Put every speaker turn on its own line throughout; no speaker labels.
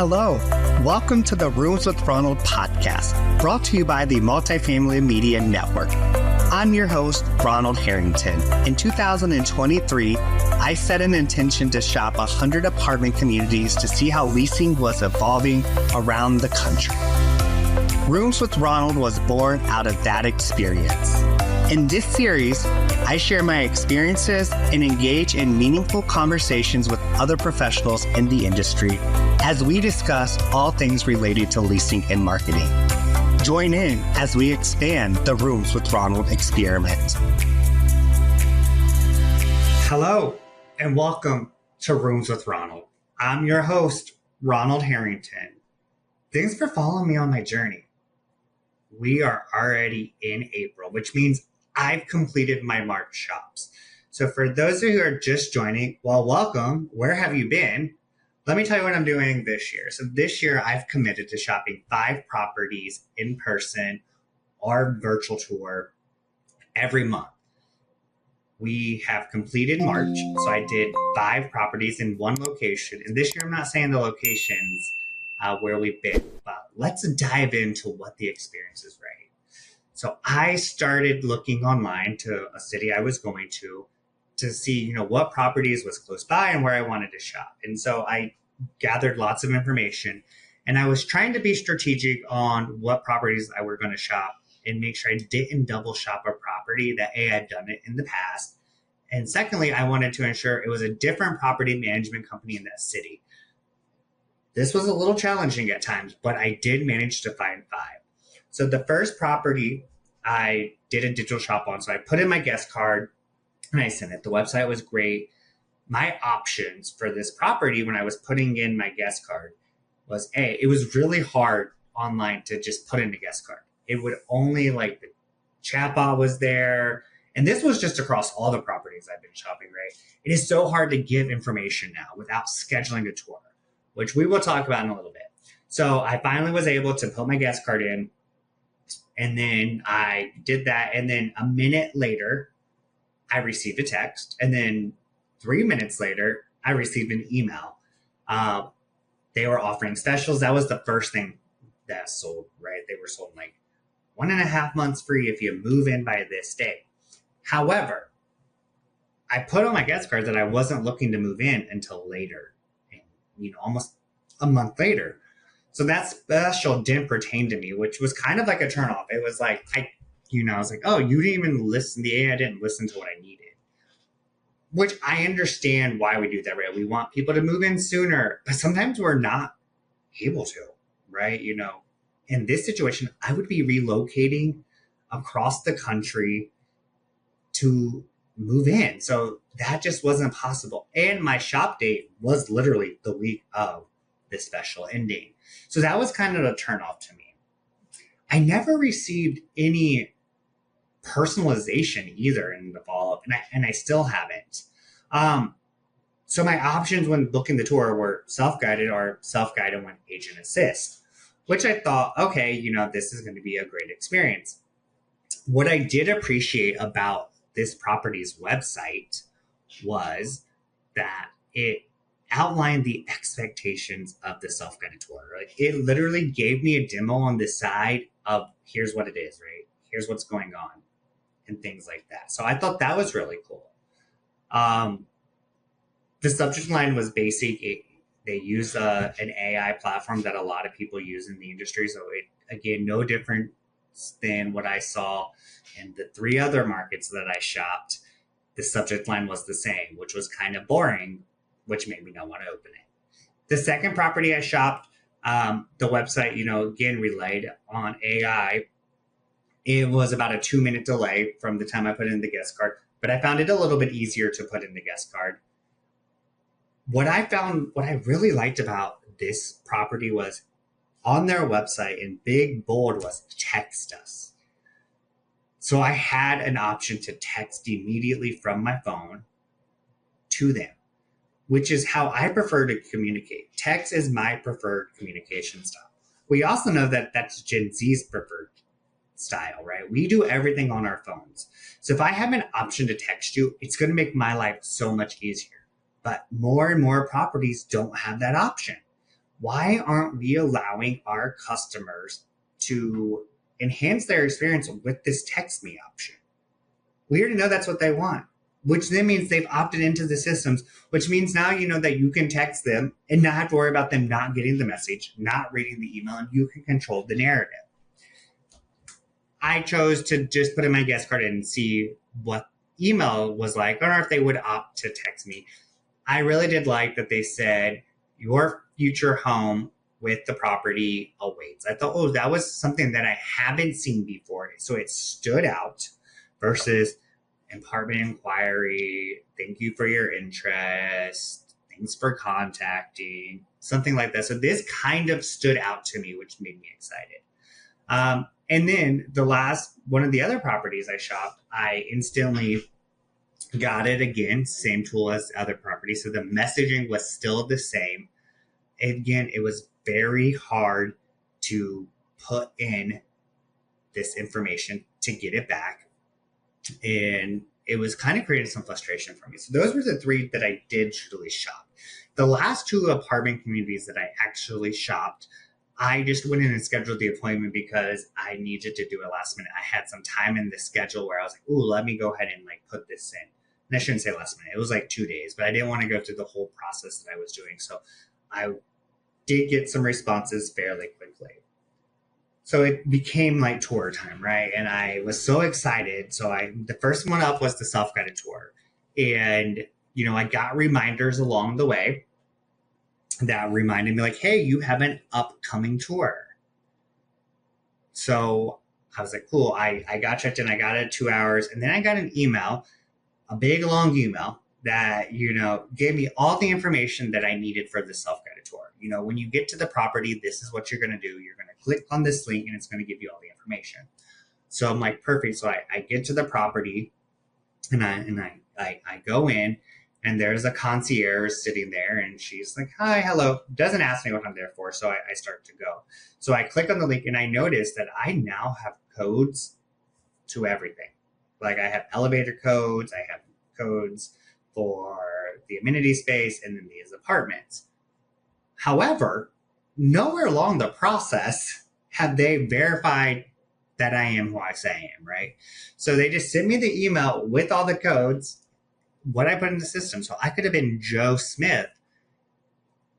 Hello, welcome to the Rooms with Ronald podcast, brought to you by the Multifamily Media Network. I'm your host, Ronald Harrington. In 2023, I set an intention to shop 100 apartment communities to see how leasing was evolving around the country. Rooms with Ronald was born out of that experience. In this series, I share my experiences and engage in meaningful conversations with other professionals in the industry as we discuss all things related to leasing and marketing. Join in as we expand the Rooms with Ronald experiment. Hello, and welcome to Rooms with Ronald. I'm your host, Ronald Harrington. Thanks for following me on my journey. We are already in April, which means I've completed my March shops. So for those of you who are just joining, well, welcome. Where have you been? Let me tell you what I'm doing this year. So this year I've committed to shopping 5 properties in person or virtual tour every month. We have completed March. So I did 5 properties in one location. And this year I'm not saying the locations where we've been, but let's dive into what the experience is, right? So I started looking online to a city I was going to see, what properties was close by and where I wanted to shop. And so I gathered lots of information, and I was trying to be strategic on what properties I were going to shop and make sure I didn't double shop a property that A, I'd done it in the past. And secondly, I wanted to ensure it was a different property management company in that city. This was a little challenging at times, but I did manage to find 5. So the first property I did a digital shop on. So I put in my guest card and I sent it. The website was great. My options for this property when I was putting in my guest card was it was really hard online to just put in a guest card. It would only the chatbot was there. And this was just across all the properties I've been shopping, right? It is so hard to give information now without scheduling a tour, which we will talk about in a little bit. So I finally was able to put my guest card in. And then I did that. And then a minute later, I received a text. And then 3 minutes later, I received an email. They were offering specials. That was the first thing that sold, right? They were sold 1.5 months free if you move in by this day. However, I put on my guest card that I wasn't looking to move in until later, and, almost a month later. So that special didn't pertain to me, which was kind of like a turnoff. It was I was like, oh, you didn't even listen. The AI didn't listen to what I needed, which I understand why we do that, right? We want people to move in sooner, but sometimes we're not able to, right? In this situation, I would be relocating across the country to move in. So that just wasn't possible. And my shop date was literally the week of this special ending. So that was kind of a turnoff to me. I never received any personalization either in the follow-up, and I still haven't. So my options when booking the tour were self-guided or self-guided when agent assist, which I thought, okay, this is going to be a great experience. What I did appreciate about this property's website was that it outlined the expectations of the self-guided tour. It literally gave me a demo on the side of here's what it is, right? Here's what's going on and things like that. So I thought that was really cool. The subject line was basic. They use an AI platform that a lot of people use in the industry. So it, again, no different than what I saw in the 3 other markets that I shopped. The subject line was the same, which was kind of boring, which made me not want to open it. The second property I shopped, the website, again, relied on AI. It was about a 2-minute delay from the time I put in the guest card, but I found it a little bit easier to put in the guest card. What I really liked about this property was on their website in big bold was text us. So I had an option to text immediately from my phone to them, which is how I prefer to communicate. Text is my preferred communication style. We also know that that's Gen Z's preferred style, right? We do everything on our phones. So if I have an option to text you, it's going to make my life so much easier. But more and more properties don't have that option, why aren't we allowing our customers to enhance their experience with this text me option? We already know that's what they want, which then means they've opted into the systems, which means now you know that you can text them and not have to worry about them not getting the message, not reading the email, and you can control the narrative. I chose to just put in my guest card and see what email was like, or if they would opt to text me. I really did like that they said, your future home with the property awaits. I thought, oh, that was something that I haven't seen before. So it stood out versus apartment inquiry, thank you for your interest, thanks for contacting, something like that. So this kind of stood out to me, which made me excited. And then one of the other properties I shopped, I instantly got it again, same tool as other properties. So the messaging was still the same. Again, it was very hard to put in this information to get it back. And it was kind of creating some frustration for me. So those were the 3 that I did truly shop. The last 2 apartment communities that I actually shopped, I just went in and scheduled the appointment because I needed to do it last minute. I had some time in the schedule where I was like, ooh, let me go ahead and put this in. And I shouldn't say last minute. It was 2 days, but I didn't want to go through the whole process that I was doing. So I did get some responses fairly quickly. So it became tour time, right? And I was so excited. So the first one up was the self-guided tour. And, I got reminders along the way that reminded me hey, you have an upcoming tour. So I was like, cool. I got checked in. I got it 2 hours. And then I got an email, a big long email that, gave me all the information that I needed for the self-guided tour. When you get to the property, this is what you're going to do. You're going to click on this link and it's going to give you all the information. So I'm like, perfect. So I get to the property and I go in and there's a concierge sitting there and she's like, hi, hello. Doesn't ask me what I'm there for. So I start to go. So I click on the link and I notice that I now have codes to everything. I have elevator codes. I have codes for the amenity space and then these apartments. However, nowhere along the process have they verified that I am who I say I am, right? So they just sent me the email with all the codes, what I put in the system. So I could have been Joe Smith,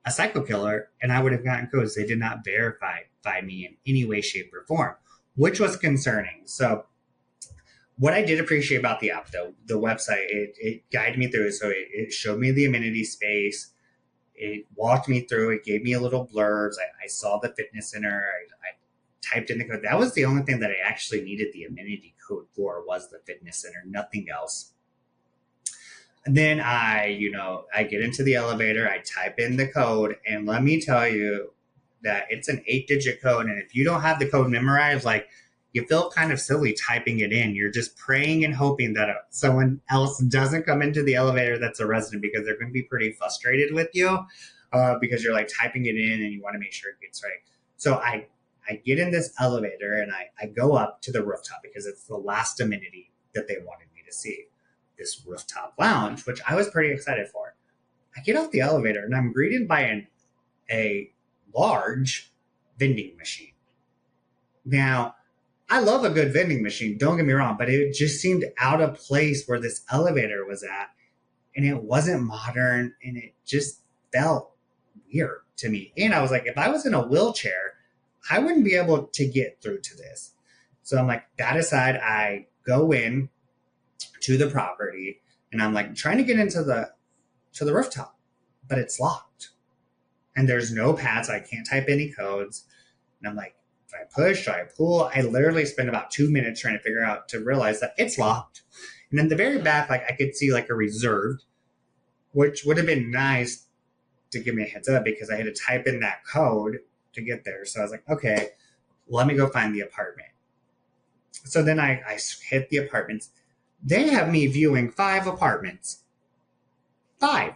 a psycho killer, and I would have gotten codes. They did not verify me in any way, shape, or form, which was concerning. So what I did appreciate about the app, though, the website, it guided me through it. So it showed me the amenity space. It walked me through. It gave me a little blurbs. I saw the fitness center. I typed in the code. That was the only thing that I actually needed the amenity code for, was the fitness center, nothing else. And then I get into the elevator. I type in the code. And let me tell you that it's an 8-digit code. And if you don't have the code memorized, you feel kind of silly typing it in. You're just praying and hoping that someone else doesn't come into the elevator that's a resident, because they're going to be pretty frustrated with you because you're typing it in and you want to make sure it gets right. So I get in this elevator and I go up to the rooftop because it's the last amenity that they wanted me to see, this rooftop lounge, which I was pretty excited for. I get off the elevator and I'm greeted by a large vending machine. Now, I love a good vending machine, don't get me wrong, but it just seemed out of place where this elevator was at. And it wasn't modern and it just felt weird to me. And I was like, if I was in a wheelchair, I wouldn't be able to get through to this. So I'm like, that aside, I go in to the property and I'm trying to get into the rooftop, but it's locked. And there's no pads. I can't type any codes. And I'm like, do I push? Do I pull? I literally spent about 2 minutes trying to realize that it's locked. And then the very back, I could see a reserved, which would have been nice to give me a heads up because I had to type in that code to get there. So I was like, okay, let me go find the apartment. So then I hit the apartments. They have me viewing 5 apartments. 5.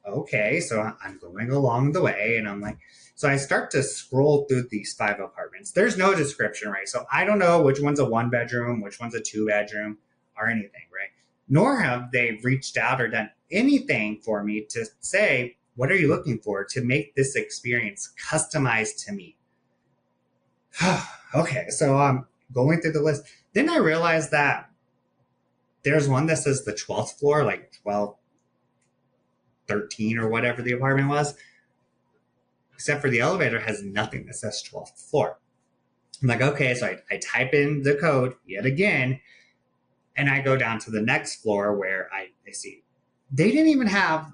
Okay, so I'm going along the way and I'm like, so I start to scroll through these 5 apartments. There's no description, right? So I don't know which one's a 1-bedroom, which one's a 2-bedroom or anything, right? Nor have they reached out or done anything for me to say What are you looking for to make this experience customized to me? Okay, so I'm going through the list. Then I realized that there's one that says the 12th floor, like 12, 13 or whatever the apartment was, except for the elevator has nothing that says 12th floor. I'm like, okay, so I type in the code yet again, and I go down to the next floor where I see they didn't even have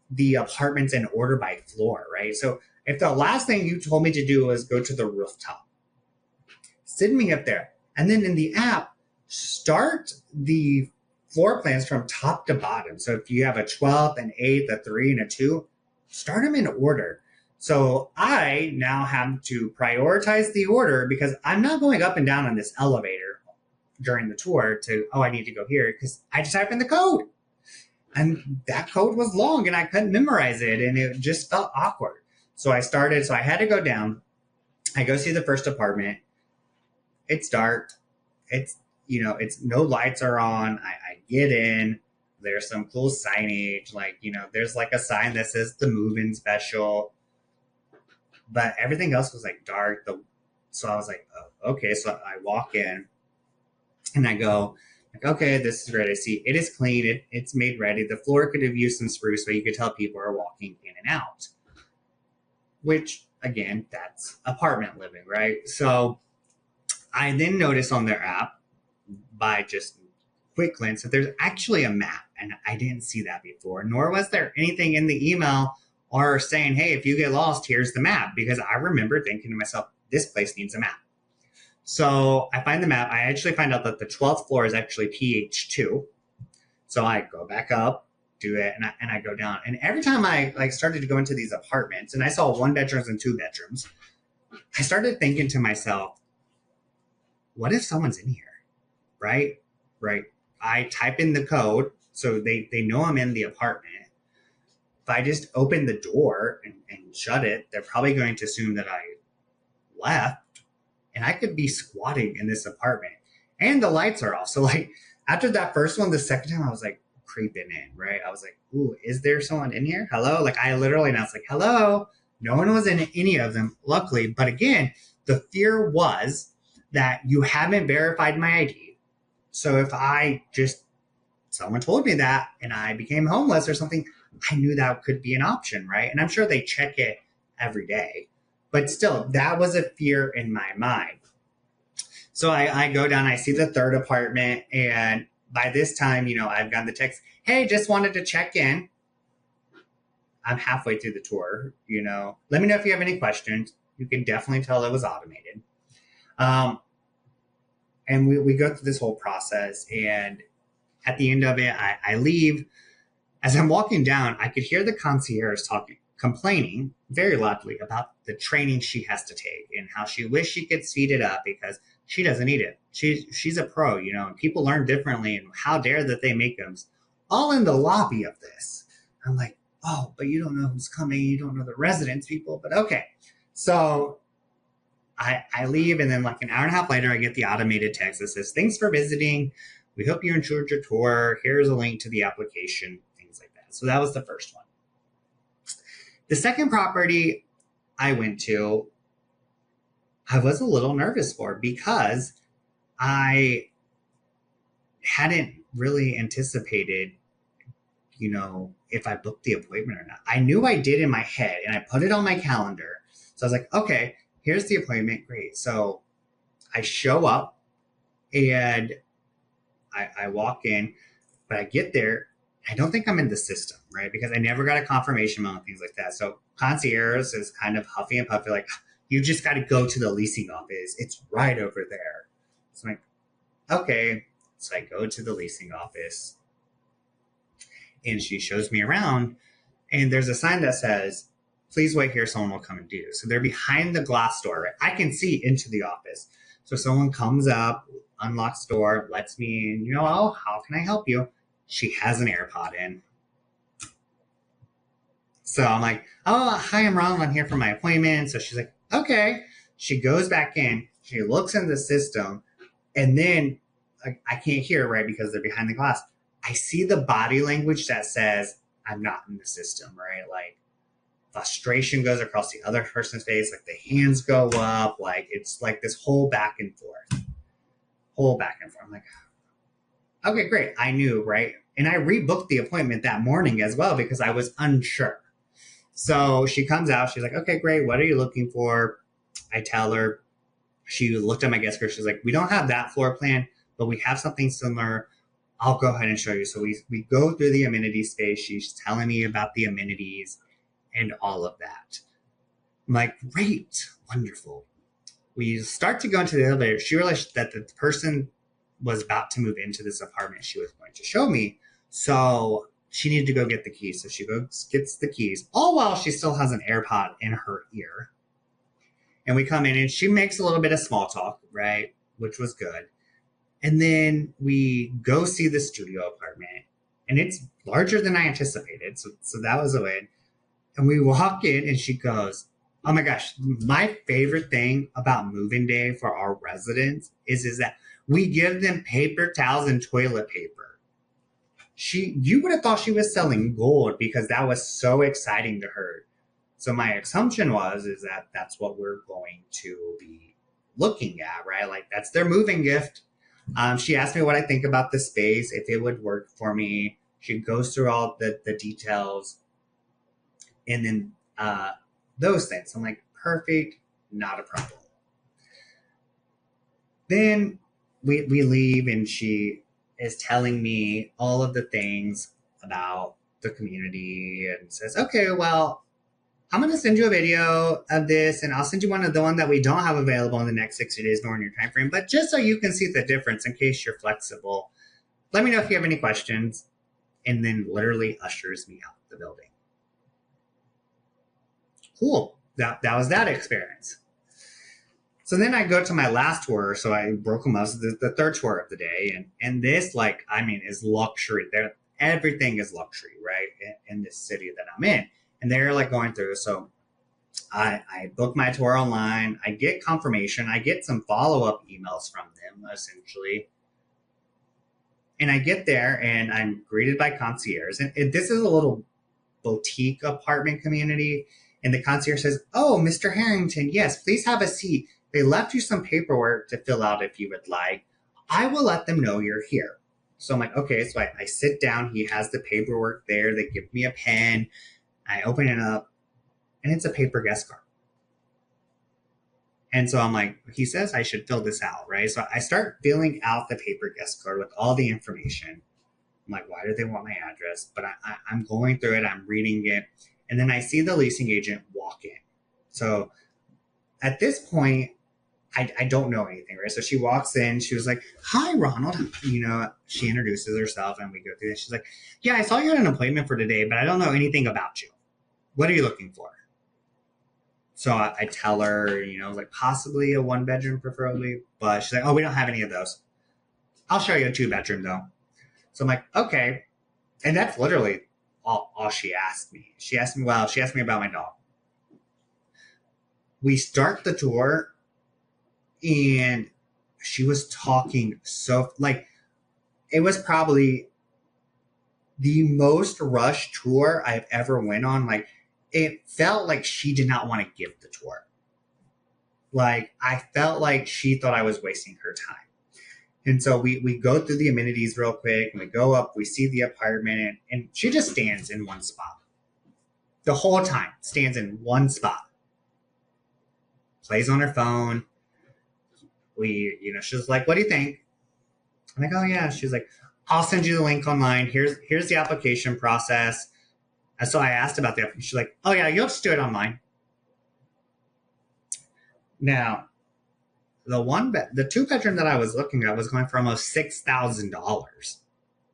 the apartments in order by floor, right? So if the last thing you told me to do was go to the rooftop, send me up there. And then in the app, start the floor plans from top to bottom. So if you have a 12th, an 8th, a 3, and a 2, start them in order. So I now have to prioritize the order because I'm not going up and down on this elevator during the tour to, oh, I need to go here because I just typed in the code. And that code was long and I couldn't memorize it and it just felt awkward. So I had to go down. I go see the first apartment. It's dark. It's no lights are on. I get in. There's some cool signage. There's like a sign that says the move-in special. But everything else was like dark. So I was like, oh, okay. So I walk in and I go, like, okay, this is great. I see it is clean. It's made ready. The floor could have used some spruce, but you could tell people are walking in and out. Which, again, that's apartment living, right? So I then notice on their app, by just quick glance, that there's actually a map. And I didn't see that before, nor was there anything in the email or saying, hey, if you get lost, here's the map. Because I remember thinking to myself, this place needs a map. So I find the map. I actually find out that the 12th floor is actually PH2. So I go back up, do it, and I go down. And every time I started to go into these apartments, and I saw 1 bedrooms and 2 bedrooms, I started thinking to myself, what if someone's in here? Right? I type in the code, so they know I'm in the apartment. If I just open the door and shut it, they're probably going to assume that I left. And I could be squatting in this apartment and the lights are off. So after that first one, the second time I was like creeping in, right? I was like, ooh, is there someone in here? Hello? I literally announced like, hello. No one was in any of them, luckily. But again, the fear was that you haven't verified my ID. So if someone told me that and I became homeless or something, I knew that could be an option, right? And I'm sure they check it every day. But still, that was a fear in my mind. So I go down, I see the 3rd apartment, and by this time, I've gotten the text, hey, just wanted to check in. I'm halfway through the tour, Let me know if you have any questions. You can definitely tell it was automated. And we go through this whole process, and at the end of it, I leave. As I'm walking down, I could hear the concierge complaining very loudly about the training she has to take and how she wished she could speed it up because she doesn't need it. She's a pro, and people learn differently, and how dare that they make them all in the lobby of this. I'm like, oh, but you don't know who's coming. You don't know the residents, people, but okay. So I leave, and then like an hour and a half later, I get the automated text that says, thanks for visiting. We hope you enjoyed your tour. Here's a link to the application, things like that. So that was the first one. The second property I went to, I was a little nervous for because I hadn't really anticipated, if I booked the appointment or not. I knew I did in my head and I put it on my calendar. So I was like, okay, here's the appointment. Great. So I show up and I walk in, but I get there. I don't think I'm in the system, right? Because I never got a confirmation on things like that. So concierge is kind of huffy and puffy, like, you just got to go to the leasing office. It's right over there. So I'm like, okay. So I go to the leasing office and she shows me around, and there's a sign that says, please wait here. Someone will come and do. So they're behind the glass door, right? I can see into the office. So someone comes up, unlocks the door, lets me in, oh, how can I help you? She has an AirPod in. So I'm like, oh, hi, I'm Ronald. I'm here for my appointment. So she's like, okay. She goes back in. She looks in the system. And then I can't hear, right, because they're behind the glass. I see the body language that says, I'm not in the system, right? Like frustration goes across the other person's face, like the hands go up, like it's like this whole back and forth. I'm like, okay, great. I knew, right? And I rebooked the appointment that morning as well because I was unsure. So she comes out, she's like, okay, great. What are you looking for? I tell her, she looked at my guest list. She's like, we don't have that floor plan, but we have something similar. I'll go ahead and show you. So we go through the amenity space. She's telling me about the amenities and all of that. I'm like, great, wonderful. We start to go into the elevator. She realized that the person was about to move into this apartment she was going to show me. So she needed to go get the keys. So she goes, gets the keys, all while she still has an AirPod in her ear. And we come in and she makes a little bit of small talk, right? Which was good. And then we go see the studio apartment. And it's larger than I anticipated. So that was a win. And we walk in and she goes, oh my gosh, my favorite thing about move-in day for our residents is that we give them paper towels and toilet paper. You would have thought she was selling gold because that was so exciting to her. So my assumption is that that's what we're going to be looking at, right? Like that's their moving gift. She asked me what I think about the space, if it would work for me. She goes through all the details and then those things. I'm like, perfect, not a problem. Then we leave and she is telling me all of the things about the community and says, okay, well, I'm going to send you a video of this and I'll send you the one that we don't have available in the next 60 days nor in your time frame. But just so you can see the difference in case you're flexible, let me know if you have any questions. And then literally ushers me out the building. Cool. That was that experience. So then I go to my last tour. So I broke them up. So the third tour of the day. And this, is luxury. Everything is luxury, right? In this city that I'm in. And they're like going through. So I book my tour online. I get confirmation. I get some follow-up emails from them, essentially. And I get there and I'm greeted by concierge. And this is a little boutique apartment community. And the concierge says, oh, Mr. Harrington, yes, please have a seat. They left you some paperwork to fill out if you would like. I will let them know you're here. So I'm like, okay. So I sit down. He has the paperwork there. They give me a pen. I open it up and it's a paper guest card. And so I'm like, he says I should fill this out, right? So I start filling out the paper guest card with all the information. I'm like, why do they want my address? But I'm going through it. I'm reading it. And then I see the leasing agent walk in. So at this point, I don't know anything, right? So she walks in. She was like, hi, Ronald. She introduces herself and we go through this. She's like, yeah, I saw you had an appointment for today, but I don't know anything about you. What are you looking for? So I tell her, possibly a 1-bedroom preferably. But she's like, oh, we don't have any of those. I'll show you a 2-bedroom though. So I'm like, okay. And that's literally all she asked me. She asked me about my dog. We start the tour and she was talking it was probably the most rushed tour I've ever went on. It felt like she did not want to give the tour. I felt like she thought I was wasting her time. And so we go through the amenities real quick and we go up, we see the apartment and she just stands in one spot. The whole time, stands in one spot. Plays on her phone. She's like, what do you think? I'm like, oh yeah. She's like, I'll send you the link online. Here's the application process. And so I asked about the application. She's like, oh yeah, you'll just do it online. Now, the 2-bedroom that I was looking at was going for almost $6,000.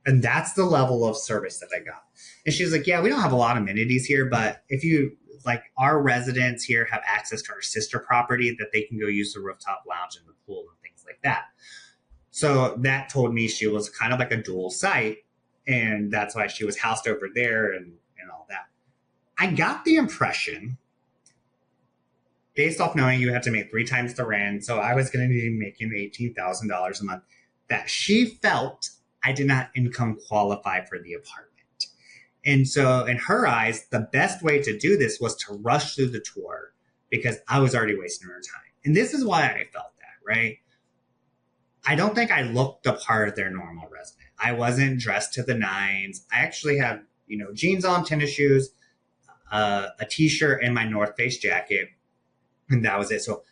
And that's the level of service that I got. And she was like, yeah, we don't have a lot of amenities here, but if you our residents here have access to our sister property that they can go use the rooftop lounge and the pool and things like that. So that told me she was kind of like a dual site. And that's why she was housed over there and all that. I got the impression, based off knowing you have to make 3 times the rent, so I was going to be making $18,000 a month, that she felt I did not income qualify for the apartment. And so, in her eyes, the best way to do this was to rush through the tour because I was already wasting her time. And this is why I felt that, right? I don't think I looked the part of their normal resident. I wasn't dressed to the nines. I actually had, jeans on, tennis shoes, a t-shirt, and my North Face jacket, and that was it. So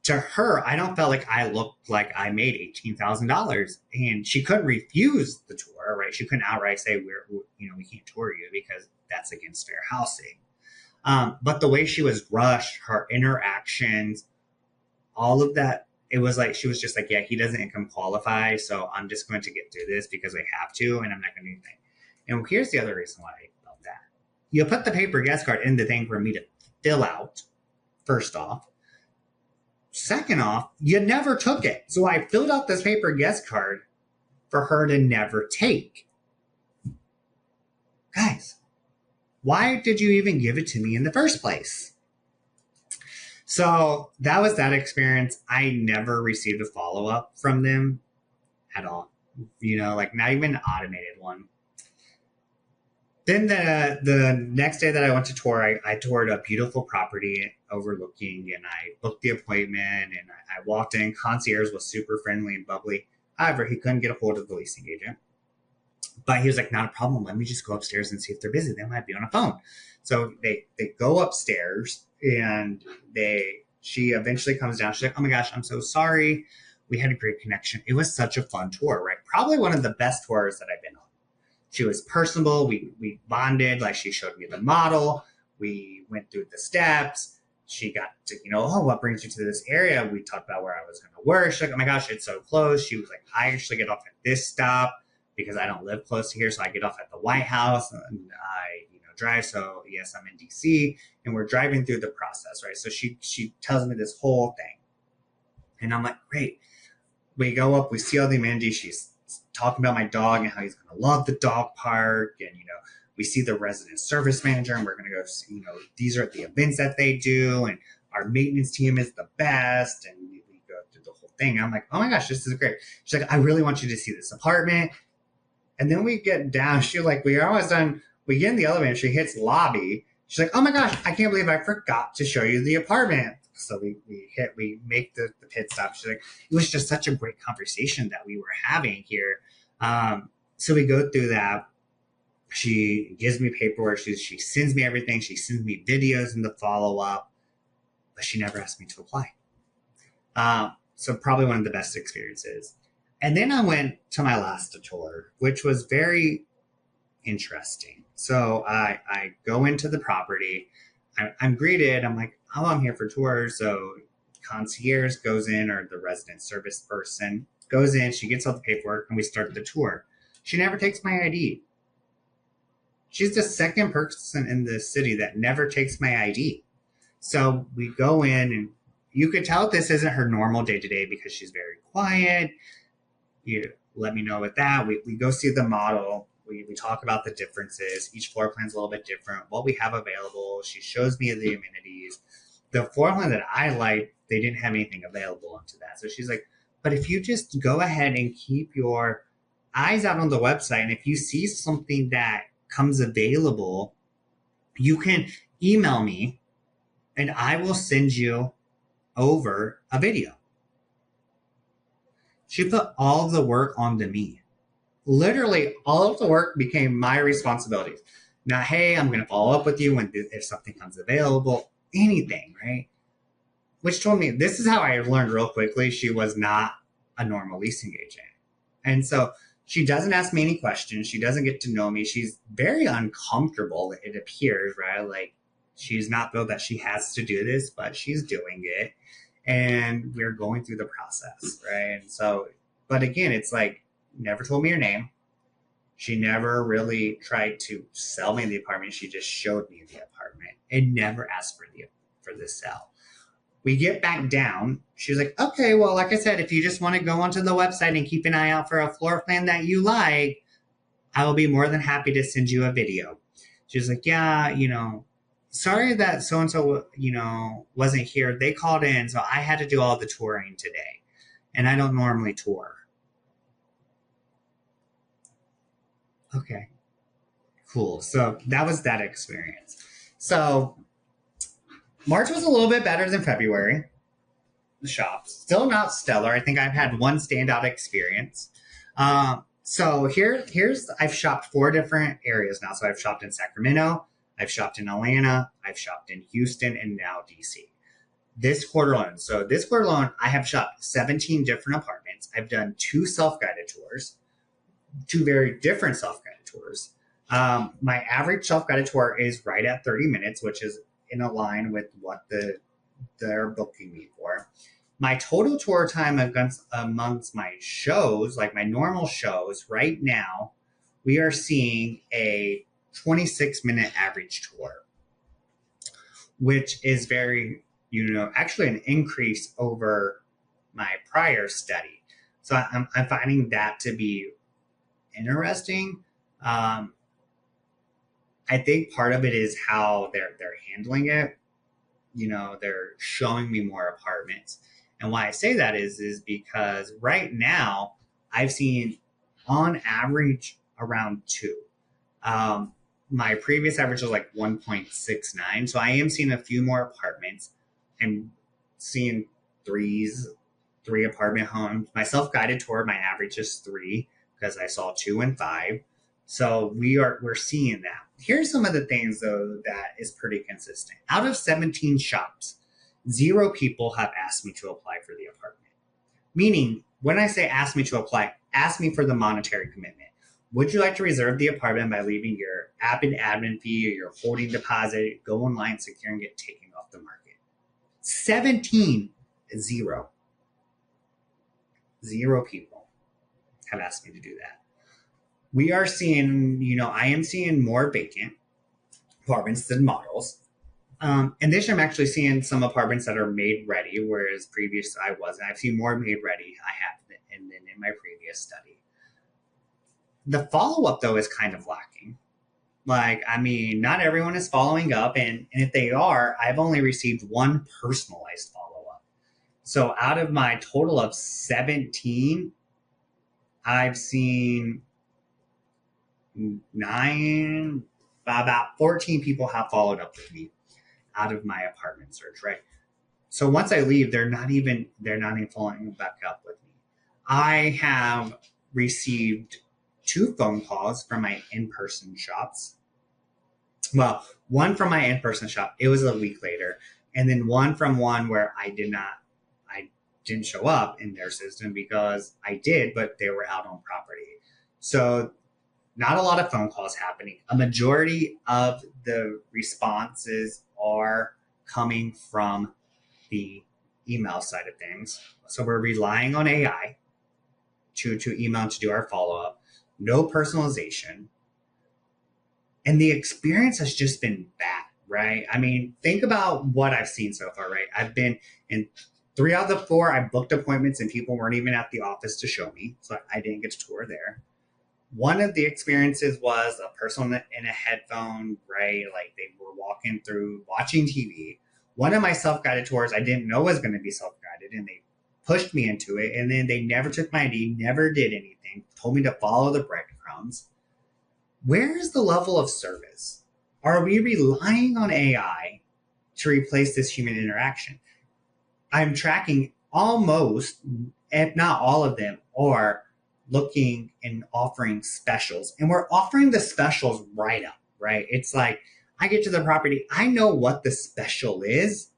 to her, I don't feel like I looked like I made $18,000, and she couldn't refuse the tour, right? She couldn't outright say we can't tour you because that's against fair housing. But the way she was rushed, her interactions, all of that, it was like she was just like, yeah, he doesn't income qualify, so I'm just going to get through this because we have to, and I'm not going to do anything. And here's the other reason why I felt that. You put the paper guest card in the thing for me to fill out, first off. Second off, you never took it. So I filled out this paper guest card for her to never take. Guys, why did you even give it to me in the first place? So that was that experience. I never received a follow-up from them at all. Like not even an automated one. Then the next day that I went to tour, I toured a beautiful property overlooking, and I booked the appointment, and I walked in. Concierge was super friendly and bubbly. However, he couldn't get a hold of the leasing agent. But he was like, not a problem. Let me just go upstairs and see if they're busy. They might be on a phone. So they go upstairs, and she eventually comes down. She's like, oh my gosh, I'm so sorry. We had a great connection. It was such a fun tour, right? Probably one of the best tours that I've been on. She was personable. We bonded. Like, she showed me the model. We went through the steps. She got to, what brings you to this area? We talked about where I was going to work. She's like, oh my gosh, it's so close. She was like, I actually get off at this stop because I don't live close to here. So I get off at the White House and I, drive. So yes, I'm in DC, and we're driving through the process, right? So she tells me this whole thing, and I'm like, great. We go up, we see all the amenities. She's talking about my dog and how he's going to love the dog park. And, we see the resident service manager, and we're going to go see, these are the events that they do. And our maintenance team is the best. And we go through the whole thing. I'm like, oh my gosh, this is great. She's like, I really want you to see this apartment. And then we get down. She's like, we're almost done. We get in the elevator. She hits lobby. She's like, oh my gosh, I can't believe I forgot to show you the apartment. So we make the pit stop. She's like, it was just such a great conversation that we were having here. So we go through that. She gives me paperwork. She sends me everything. She sends me videos in the follow-up, but she never asked me to apply. So probably one of the best experiences. And then I went to my last tour, which was very interesting. So I go into the property. I'm greeted. I'm like, oh, I'm here for tours. So concierge goes in, or the resident service person goes in. She gets all the paperwork, and we start the tour. She never takes my ID. She's the second person in the city that never takes my ID. So we go in, and you could tell this isn't her normal day-to-day because she's very quiet. You let me know with that. We go see the model. We talk about the differences. Each floor plan is a little bit different. What we have available. She shows me the amenities. The floor plan that I liked, they didn't have anything available onto that. So she's like, but if you just go ahead and keep your eyes out on the website, and if you see something that comes available, you can email me, and I will send you over a video. She put all the work onto me. Literally, all of the work became my responsibilities. Not, hey, I'm going to follow up with you if something comes available, anything, right? Which told me, this is how I learned real quickly, she was not a normal leasing agent. And so she doesn't ask me any questions. She doesn't get to know me. She's very uncomfortable, it appears, right? Like, she's not feel that she has to do this, but she's doing it. And we're going through the process, right? And so, but again, it's like, never told me her name. She never really tried to sell me the apartment. She just showed me the apartment and never asked for the sell. We get back down. She was like, okay, well, like I said, if you just want to go onto the website and keep an eye out for a floor plan that you like, I will be more than happy to send you a video. She was like, yeah, sorry that so-and-so, wasn't here. They called in, so I had to do all the touring today. And I don't normally tour. Okay. Cool. So that was that experience. So March was a little bit better than February. The shops still not stellar. I think I've had one standout experience. So here's I've shopped 4 different areas now. So I've shopped in Sacramento, I've shopped in Atlanta, I've shopped in Houston, and now DC. This quarter alone, I have shopped 17 different apartments. I've done 2 self-guided tours, 2 very different self-guided tours. My average self-guided tour is right at 30 minutes, which is in a line with what they're booking me for. My total tour time amongst my shows, like my normal shows, right now, we are seeing a 26-minute average tour, which is very, actually an increase over my prior study. So I'm finding that to be interesting. I think part of it is how they're handling it. They're showing me more apartments. And why I say that is because right now I've seen on average around 2. My previous average was like 1.69. So I am seeing a few more apartments. I'm seeing 3 apartment homes. My self-guided tour, my average is 3 because I saw 2 and 5. So we're seeing that. Here's some of the things though that is pretty consistent. Out of 17 shops, 0 people have asked me to apply for the apartment. Meaning, when I say ask me to apply, ask me for the monetary commitment. Would you like to reserve the apartment by leaving your admin fee or your holding deposit, go online, secure, and get taken off the market? 17, 0. 0 people have asked me to do that. We are seeing, I am seeing more vacant apartments than models. In addition, I'm actually seeing some apartments that are made ready, whereas previous I wasn't. I've seen more made ready. I have than in my previous study. The follow-up, though, is kind of lacking. Not everyone is following up, and if they are, I've only received 1 personalized follow-up. So out of my total of 17, I've seen 9, about 14 people have followed up with me out of my apartment search, right? So once I leave, they're not even following back up with me. I have received 2 phone calls from my in-person shops. Well, one from my in-person shop, it was a week later, and then one from one where I didn't show up in their system because I did, but they were out on property. So not a lot of phone calls happening. A majority of the responses are coming from the email side of things. So we're relying on AI to email to do our follow-up. No personalization. And the experience has just been bad, right? Think about what I've seen so far, right? I've been in 3 out of the 4, I booked appointments and people weren't even at the office to show me. So I didn't get to tour there. One of the experiences was a person in a headphone, right? Like they were walking through, watching TV. One of my self-guided tours, I didn't know was going to be self-guided, and they pushed me into it. And then they never took my ID, never did anything, told me to follow the breadcrumbs. Where is the level of service? Are we relying on AI to replace this human interaction? I'm tracking almost, if not all of them, are looking and offering specials. And we're offering the specials right up, right? It's like I get to the property, I know what the special is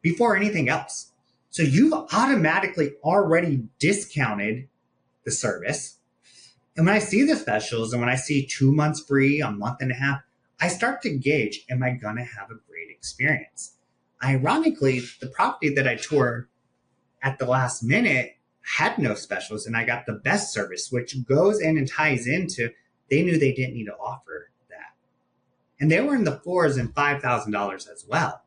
before anything else. So you've automatically already discounted the service. And when I see the specials and when I see 2 months free, a month and a half, I start to gauge, am I going to have a great experience? Ironically, the property that I toured at the last minute had no specials, and I got the best service, which goes in and ties into they knew they didn't need to offer that. And they were in the $4,000 and $5,000 as well,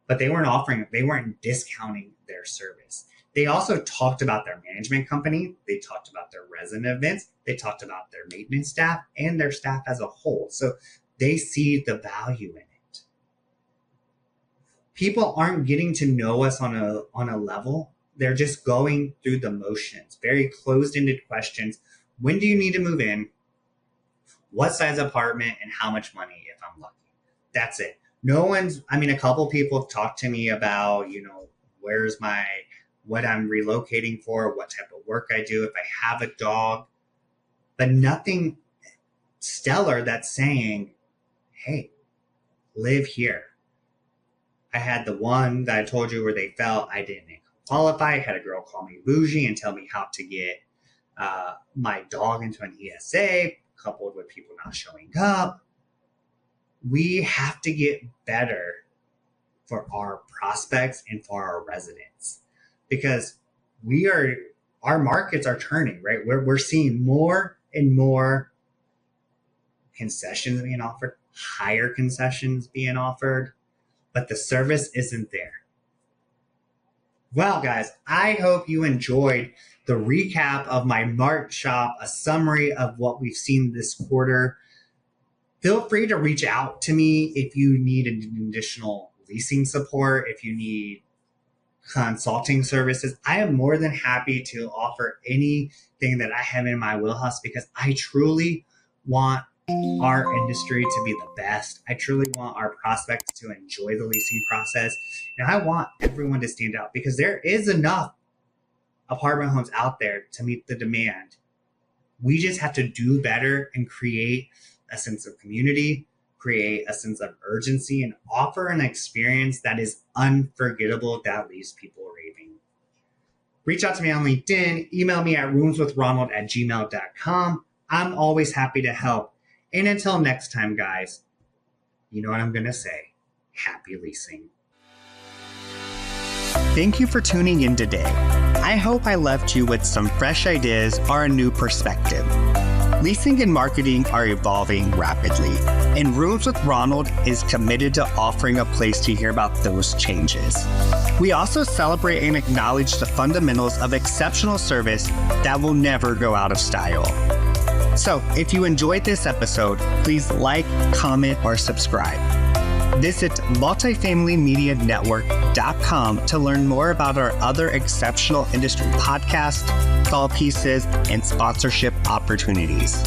but they weren't discounting their service. They also talked about their management company. They talked about their resident events. They talked about their maintenance staff and their staff as a whole. So they see the value in it. People aren't getting to know us on a level. They're just going through the motions, very closed-ended questions. When do you need to move in? what size apartment, and how much money if I'm lucky. That's it. A couple people have talked to me about, what I'm relocating for, what type of work I do, if I have a dog, but nothing stellar that's saying, hey, live here. I had the one that I told you where they felt I didn't qualify. I had a girl call me bougie and tell me how to get my dog into an ESA, coupled with people not showing up. We have to get better for our prospects and for our residents, because our markets are turning, right? We're seeing more and more concessions being offered, higher concessions being offered, but the service isn't there. Well, guys, I hope you enjoyed the recap of my March shop, a summary of what we've seen this quarter. Feel free to reach out to me if you need additional leasing support, if you need consulting services. I am more than happy to offer anything that I have in my wheelhouse, because I truly want our industry to be the best. I truly want our prospects to enjoy the leasing process. And I want everyone to stand out, because there is enough apartment homes out there to meet the demand. We just have to do better and create a sense of community, create a sense of urgency, and offer an experience that is unforgettable that leaves people raving. Reach out to me on LinkedIn, email me at roomswithronald@gmail.com. I'm always happy to help. And until next time, guys, you know what I'm going to say. Happy leasing. Thank you for tuning in today. I hope I left you with some fresh ideas or a new perspective. Leasing and marketing are evolving rapidly, and Rooms with Ronald is committed to offering a place to hear about those changes. We also celebrate and acknowledge the fundamentals of exceptional service that will never go out of style. So, if you enjoyed this episode, please like, comment, or subscribe. Visit multifamilymedianetwork.com to learn more about our other exceptional industry podcasts, call pieces, and sponsorship opportunities.